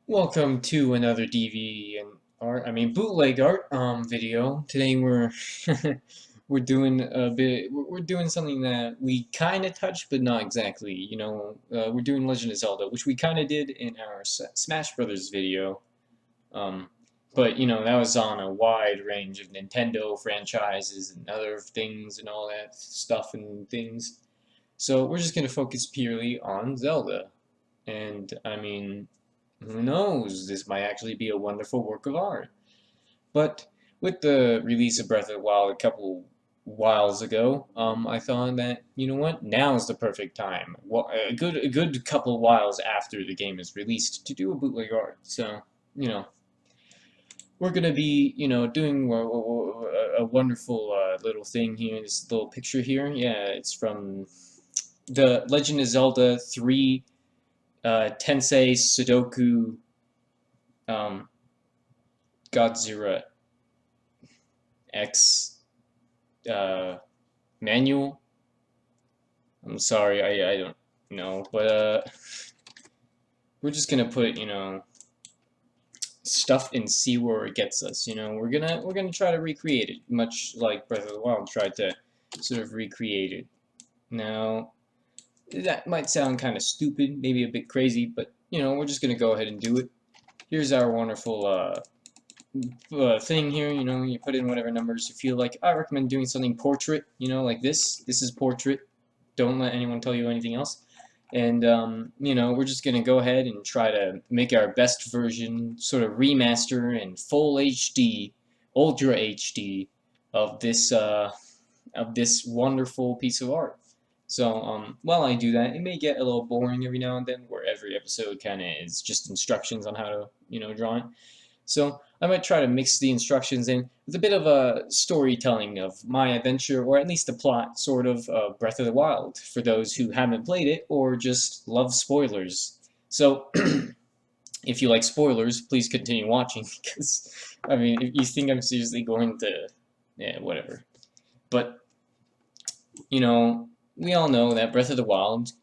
Welcome to another DV and bootleg art video. Today we're doing a bit we're doing something that we kind of touched but not exactly. We're doing Legend of Zelda, which we kind of did in our Smash Brothers video. Um, but that was on a wide range of Nintendo franchises and other things and all that stuff and things. So we're just gonna focus purely on Zelda. And who knows? This might actually be a wonderful work of art. But with the release of Breath of the Wild a couple whiles ago, I thought that you know what, now is the perfect time. Well, a good couple whiles after the game is released to do a bootleg art. So you know we're gonna be doing a wonderful little thing here. This little picture here, yeah, it's from the Legend of Zelda 3 Tensei Sudoku um, Godzilla X manual. I'm sorry, I don't know, but we're just gonna put stuff and see where it gets us. We're gonna try to recreate it, much like Breath of the Wild tried to sort of recreate it. Now that might sound kind of stupid, maybe a bit crazy, but we're just gonna go ahead and do it. Here's our wonderful thing here, you put in whatever numbers you feel like. I recommend doing something portrait, like this. This is portrait. Don't let anyone tell you anything else. And, we're just going to go ahead and try to make our best version, sort of remaster in full HD, Ultra HD of this wonderful piece of art. So, while I do that, it may get a little boring every now and then, where every episode kind of is just instructions on how to, draw it. So I might try to mix the instructions in with a bit of a storytelling of my adventure, or at least the plot, sort of Breath of the Wild, for those who haven't played it or just love spoilers. So if you like spoilers, please continue watching, because, if you think I'm seriously going to, yeah, whatever. But, we all know that Breath of the Wild,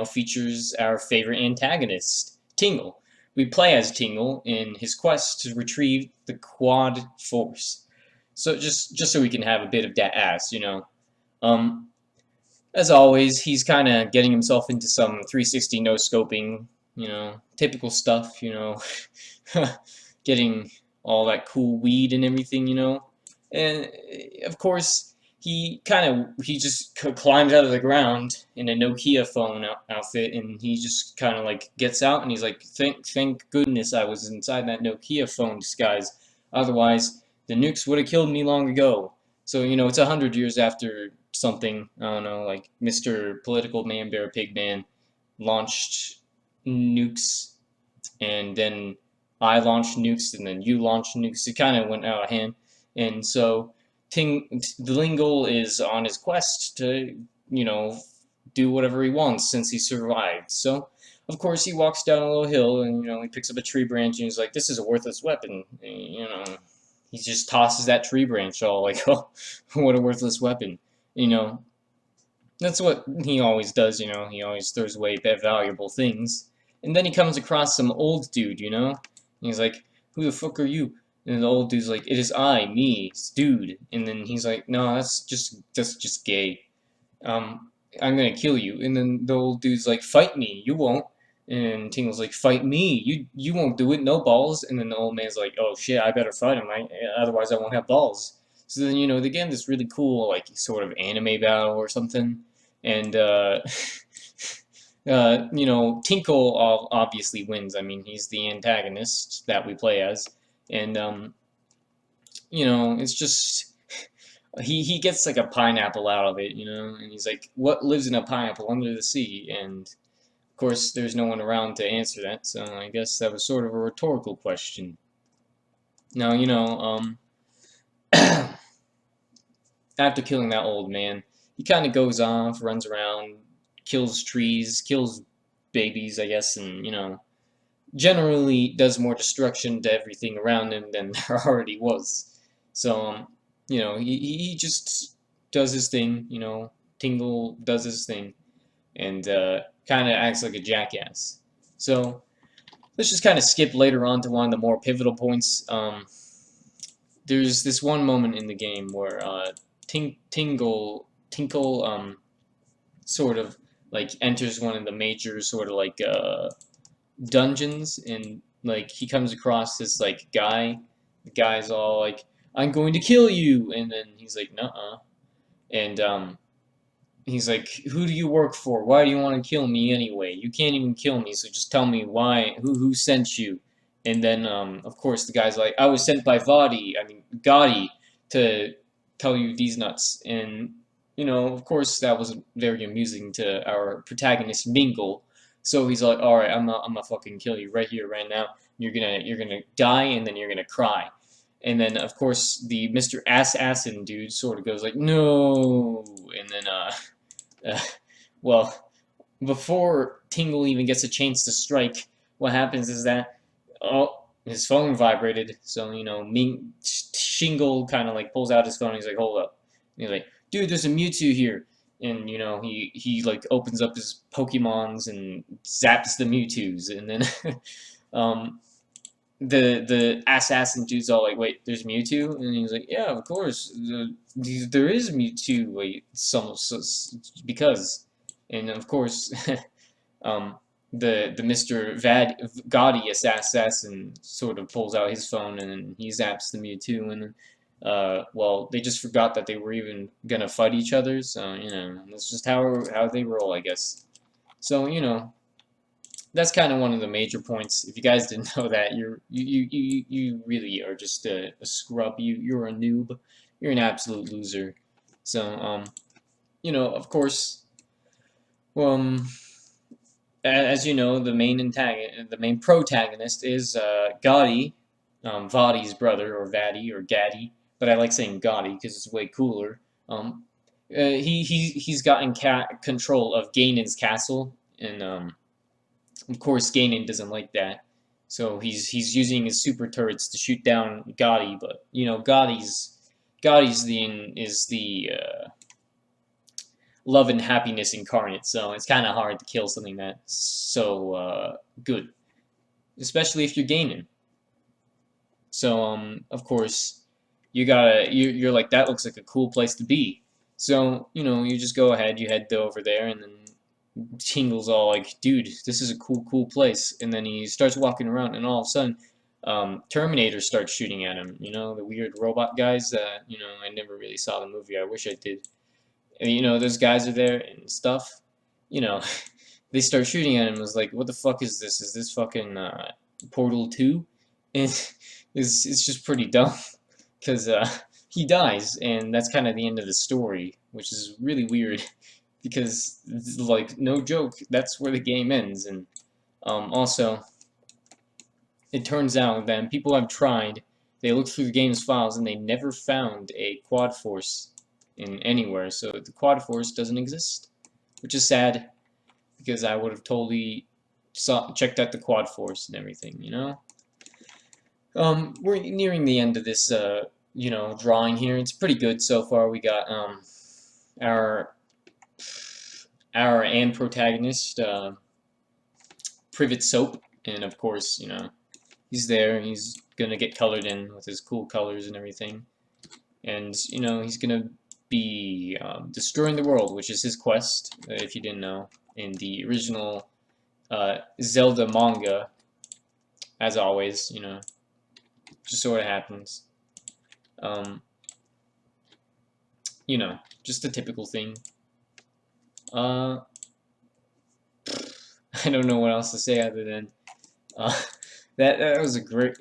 features our favorite antagonist, Tingle. We play as Tingle in his quest to retrieve the Quad Force. So just so we can have a bit of that ass. Um, as always, he's kind of getting himself into some 360 no scoping, typical stuff. Getting all that cool weed and everything. And of course, he just climbs out of the ground in a Nokia phone outfit, and he just kind of like gets out, and he's like, thank goodness I was inside that Nokia phone disguise, otherwise the nukes would have killed me long ago. So it's 100 years after something, I don't know, like Mr. Political Man Bear Pig Man launched nukes, and then I launched nukes, and then you launched nukes. It kind of went out of hand, and so the Lingle is on his quest to, do whatever he wants since he survived. So, of course, he walks down a little hill and, he picks up a tree branch and he's like, this is a worthless weapon. And, he just tosses that tree branch all like, oh, what a worthless weapon. That's what he always does, he always throws away valuable things. And then he comes across some old dude. And he's like, who the fuck are you? And the old dude's like, it is I, me, dude. And then he's like, no, that's just gay. I'm gonna kill you. And then the old dude's like, fight me, you won't. And Tingle's like, fight me, you won't do it, no balls. And then the old man's like, oh shit, I better fight him, otherwise I won't have balls. So then, they get this really cool, like, sort of anime battle or something. And, Tinkle obviously wins. He's the antagonist that we play as. And, it's just he gets like a pineapple out of it, and he's like, what lives in a pineapple under the sea? And of course there's no one around to answer that, so I guess that was sort of a rhetorical question. Now, after killing that old man, he kind of goes off, runs around, kills trees, kills babies, I guess, and generally does more destruction to everything around him than there already was. So, he just does his thing, Tingle does his thing, and kind of acts like a jackass. So, let's just kind of skip later on to one of the more pivotal points. There's this one moment in the game where Tinkle sort of like enters one of the major sort of like dungeons, and like he comes across this like guy. The guy's all like, "I'm going to kill you," and then he's like, "Nuh-uh," and he's like, "Who do you work for? Why do you want to kill me anyway? You can't even kill me, so just tell me why. Who sent you?" And then of course the guy's like, "I was sent by Gotti, to tell you these nuts." And of course that was very amusing to our protagonist Mingle. So he's like, "All right, I'm gonna fucking kill you right here, right now. You're gonna die, and then you're gonna cry." And then of course the Mr. Assassin dude sort of goes like, "No," and then uh, well, before Tingle even gets a chance to strike, what happens is that, oh, his phone vibrated. So Shingle kind of like pulls out his phone. He's like, "Hold up!" And he's like, "Dude, there's a Mewtwo here." And he like opens up his Pokemons and zaps the Mewtwo's, and then um, the assassin dude's all like, "Wait, there's Mewtwo?" And he's like, "Yeah, of course. There is Mewtwo. Wait, because," and of course, um, the Mr. Gotti assassin sort of pulls out his phone and then he zaps the Mewtwo, and well, they just forgot that they were even gonna fight each other. So that's just how they roll, I guess. So that's kind of one of the major points. If you guys didn't know that, you really are just a scrub. You're a noob. You're an absolute loser. So of course, um, as you know, the main protagonist is Gotti, Vadi's brother, or Vadi, or Gaddy. But I like saying Gotti because it's way cooler. He's gotten control of Ganon's castle, and of course, Ganon doesn't like that, so he's using his super turrets to shoot down Gotti. But Gotti's is the love and happiness incarnate, so it's kind of hard to kill something that's so good, especially if you're Ganon. So of course, you're like, that looks like a cool place to be. So you just go ahead, you head over there, and then Tingle's all like, "Dude, this is a cool place." And then he starts walking around, and all of a sudden, Terminator starts shooting at him. The weird robot guys that, I never really saw the movie. I wish I did. And, those guys are there and stuff. You know, they start shooting at him. I was like, "What the fuck is this? Is this fucking Portal 2?" And it's just pretty dumb because he dies, and that's kind of the end of the story, which is really weird. Because, like, no joke, that's where the game ends. And also, it turns out that people have tried, they looked through the game's files, and they never found a Quad Force in anywhere. So the Quad Force doesn't exist, which is sad, because I would have totally checked out the Quad Force and everything. We're nearing the end of this, drawing here. It's pretty good so far. We got our and protagonist, Privet Soap, and of course, he's there. He's gonna get colored in with his cool colors and everything, and he's gonna be destroying the world, which is his quest. If you didn't know, in the original Zelda manga, as always, just sort of happens. Just a typical thing. I don't know what else to say other than uh, that was a great.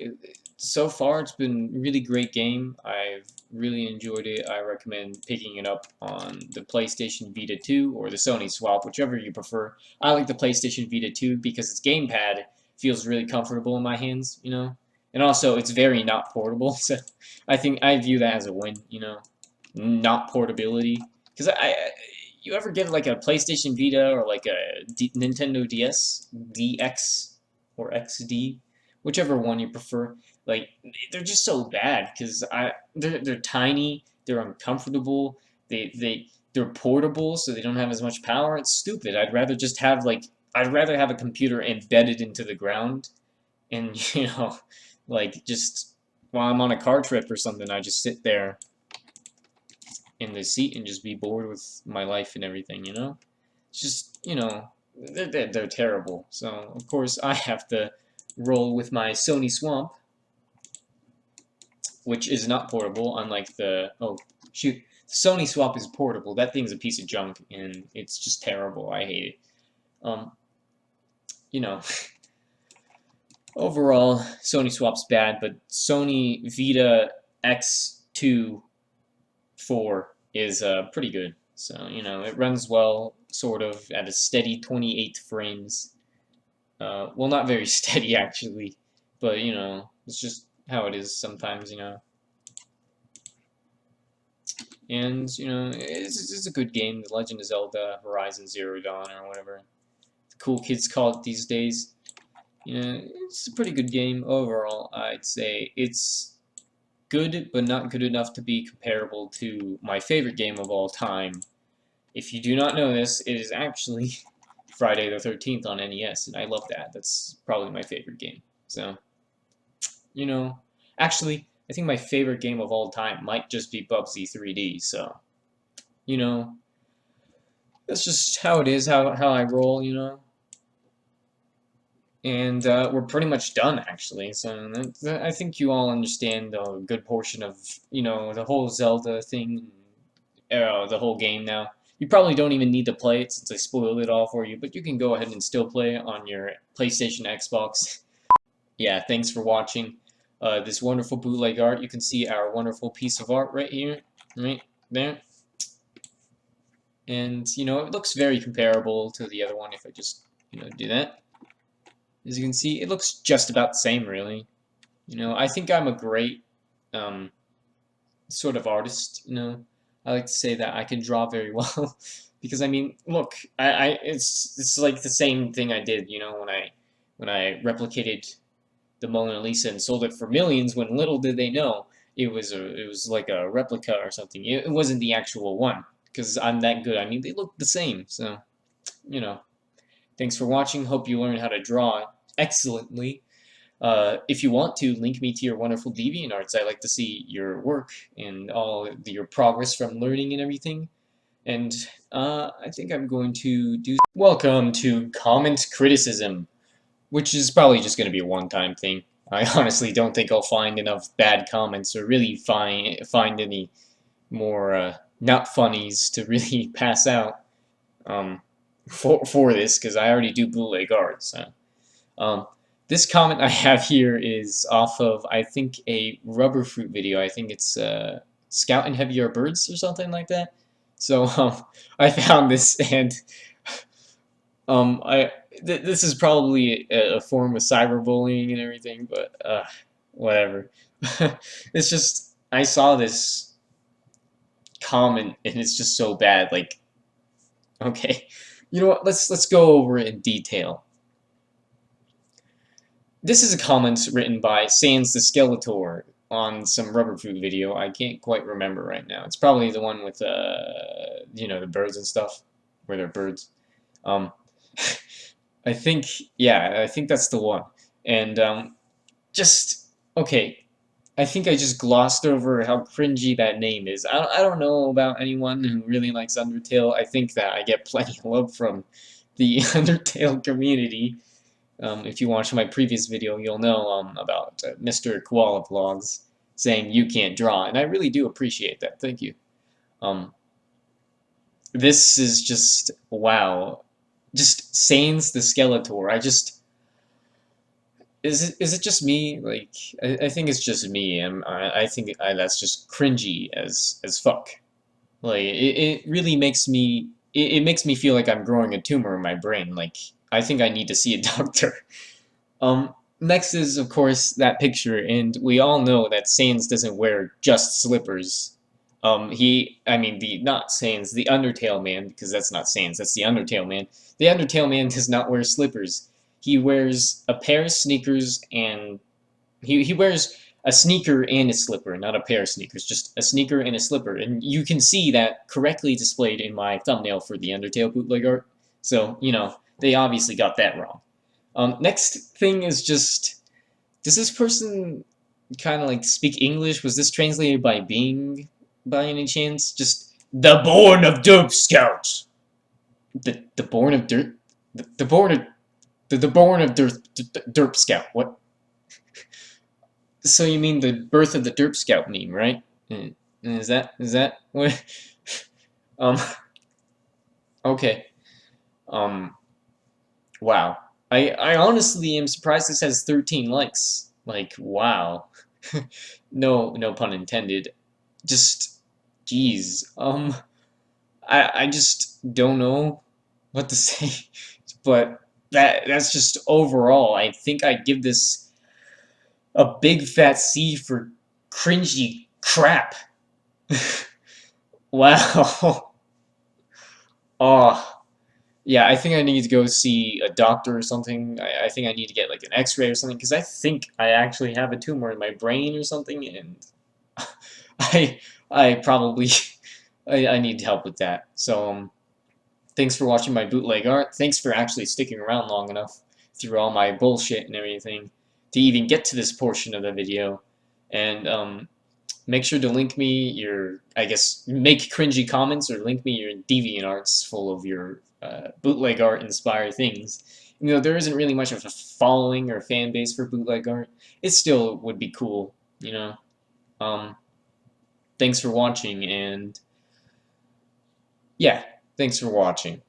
So far, it's been a really great game. I've really enjoyed it. I recommend picking it up on the PlayStation Vita 2 or the Sony Swap, whichever you prefer. I like the PlayStation Vita 2 because its gamepad feels really comfortable in my hands, and also it's very not portable. So I think I view that as a win, not portability. Because you ever get like a PlayStation Vita or like a Nintendo DS, DX or XD, whichever one you prefer, like they're just so bad because they're tiny, they're uncomfortable, they're portable, so they don't have as much power. It's stupid. I'd rather have a computer embedded into the ground and you know, like just while I'm on a car trip or something, I just sit there in the seat and just be bored with my life and everything, you know? It's just, you know, they're terrible. So, of course, I have to roll with my Sony Swamp, which is not portable, unlike the... Oh, shoot. The Sony Swamp is portable. That thing's a piece of junk, and it's just terrible. I hate it. You know, overall, Sony Swap's bad, but Sony Vita X2 4 is pretty good. So, you know, it runs well, sort of, at a steady 28 frames. Well, not very steady, actually, but, you know, it's just how it is sometimes, you know. And, you know, it's a good game. The Legend of Zelda Horizon Zero Dawn, or whatever the cool kids call it these days. You know, it's a pretty good game overall. I'd say it's good, but not good enough to be comparable to my favorite game of all time. If you do not know this, it is actually Friday the 13th on NES, and I love that. That's probably my favorite game. So, you know, actually, I think my favorite game of all time might just be Bubsy 3D, so, you know, that's just how it is, how I roll, you know. And we're pretty much done, actually, so I think you all understand a good portion of, you know, the whole Zelda thing, the whole game now. You probably don't even need to play it since I spoiled it all for you, but you can go ahead and still play it on your PlayStation, Xbox. Yeah, thanks for watching this wonderful bootleg art. You can see our wonderful piece of art right here, right there. And, you know, it looks very comparable to the other one if I just, you know, do that. As you can see, it looks just about the same, really. You know, I think I'm a great sort of artist, you know. I like to say that I can draw very well. Because, I mean, look, it's like the same thing I did, you know, when I replicated the Mona Lisa and sold it for millions, when little did they know it was like a replica or something. It wasn't the actual one, because I'm that good. I mean, they look the same, so, you know. Thanks for watching. Hope you learned how to draw excellently. If you want to, link me to your wonderful DeviantArts. I like to see your work and all your progress from learning and everything. And I think I'm going to do... Welcome to Comment Criticism, which is probably just going to be a one-time thing. I honestly don't think I'll find enough bad comments or really find any more not funnies to really pass out for this, because I already do bootleg art. So. This comment I have here is off of, I think, a rubber fruit video. I think it's Scout and Heavier Birds or something like that. So I found this, and this is probably a form of cyberbullying and everything, but whatever. It's just, I saw this comment and it's just so bad. Like, okay, you know what? Let's go over it in detail. This is a comment written by Sans the Skeletor on some rubber fruit video. I can't quite remember right now. It's probably the one with you know, the birds and stuff, where they're birds. I think, yeah, I think that's the one. And just, okay, I think I just glossed over how cringy that name is. I don't know about anyone who really likes Undertale. I think that I get plenty of love from the Undertale community. If you watch my previous video, you'll know about Mr. Koala Vlogs saying you can't draw, and I really do appreciate that. Thank you. This is just, wow. Just Sans the Skeletor. Is it just me? Like, I think it's just me. I think that's just cringy as fuck. Like, it really makes me, it makes me feel like I'm growing a tumor in my brain. Like, I think I need to see a doctor. Next is, of course, that picture, and we all know that Sans doesn't wear just slippers. I mean, not Sans, the Undertale man, because that's not Sans, that's the Undertale man. The Undertale man does not wear slippers. He wears a pair of sneakers, and he wears a sneaker and a slipper, not a pair of sneakers, just a sneaker and a slipper. And you can see that correctly displayed in my thumbnail for the Undertale bootleg art. So, you know, they obviously got that wrong. Next thing is just, Does this person kind of like speak English? Was this translated by Bing by any chance? Just the born of Derp Scouts. The born of Dirt. The born of the born of Derp Scout. What? So you mean the birth of the Derp Scout meme, right? Is that what? Um. Okay. Um. Wow. I honestly am surprised this has 13 likes. Like, wow. No pun intended. Just, geez. I just don't know what to say. But that's just overall. I think I'd give this a big fat C for cringy crap. Wow. Oh. Yeah, I think I need to go see a doctor or something. I think I need to get like an x-ray or something, because I think I actually have a tumor in my brain or something, and I I probably I need help with that. So thanks for watching my bootleg art. Thanks for actually sticking around long enough through all my bullshit and everything to even get to this portion of the video. And make sure to link me your, I guess, make cringy comments or link me your deviant arts full of your bootleg art inspired things. You know, there isn't really much of a following or fan base for bootleg art. It still would be cool, you know. Um, thanks for watching, and yeah, thanks for watching.